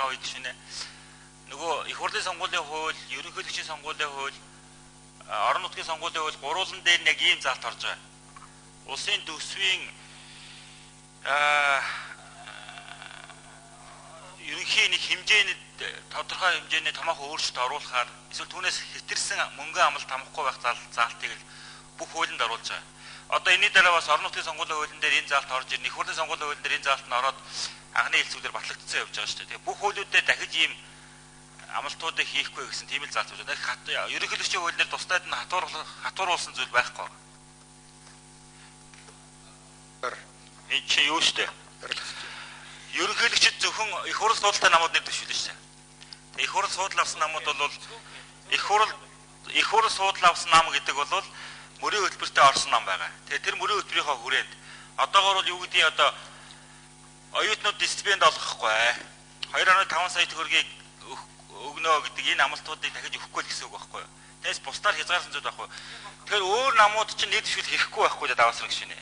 үед шинэ нөгөө их хурлын сонгуулийн хууль, ерөнхийлөгчийн сонгуулийн хууль, орон нутгийн сонгуулийн хууль гурван дээр яг ийм заалт орж байгаа. Улсын төсвийн ерөнхий нэг хэмжээнд тодорхой хэмжээний томоохон өөрчлөлт оруулахаар эсвэл түүнээс хэтэрсэн мөнгөн амлалт хамахгүй байх заалтыг л бүх хуулинд оруулж байгаа. Одоо энэний дараа бас орон нутгийн сонгуулийн хуулийн дээр энэ заалт орж ирнэ. Их хурлын сонгуулийн хуулийн дээр энэ заалт нь ороод анхны хэлцүүлээр батлагдсан явж байгаа шүү дээ. Тэгээ бүх хуулиудад дахиж ийм амлалтуудыг хийхгүй гэсэн тийм л заалт үүсэж байна. Ерөнхийлөгчийн хуулиар тусдаад нь хатууруулсан зүйл байхгүй. Энэ чи юу шүү дээ? Ерөнхийлөгчд зөвхөн их хурл суудалтай намууд нэр дэвшүүлнэ шүү дээ. Их хурл суудал авсан намууд бол их хурл суудал авсан нам гэдэг бол мөрийн хөтөлбөртөө орсон нам байгаа. Тэгээ тэр мөрийн хөтөлбөрийнхөө хүрээнд одоогоор бол юу гэдгийг одоо оюутнууд дисциплинд олгохгүй 2.5 сая төгрөгийг өгнө гэдэг энэ амлалтуудыг дахиж өгөхгүй л гэсэн үг байхгүй юу. Тэгээс бусдаар хязгаарсан зүйл байхгүй. Тэгэхээр өөр намууд чинь нэр дэвшүүл хийхгүй байхгүй л даваасрах гişнэ.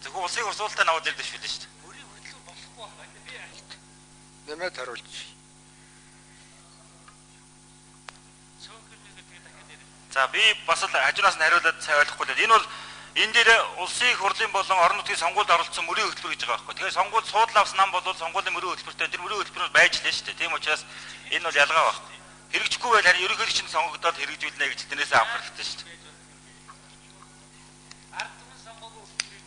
Зөвхөн улсын хурцуулалттай намууд нэр дэвшүүлнэ шүү дээ. Мөрийн хөтөлбөр болохгүй байна. Нэмээд харуулж. За би бас л хажуунаас нь хариулаад сайн ойлгохгүй л энэ бол энэ дээр улсын хурлын болон орон нутгийн сонгуульд оролцсон мөрийн хөтөлбөр гэж байгаа байхгүй. Тэгэхээр сонгуульд суудлаа авсан нам бол сонгуулийн мөрийн хөтөлбөртэй тэр мөрийн хөтөлбөр байж лээ шүү дээ. Тийм учраас энэ бол ялгаа байхгүй. Хэрэгжихгүй байл харин ерөнхийлөгчөнд сонгогдоод хэрэгжүүлнэ гэж тэрнээс авах хэрэгтэй шүү дээ.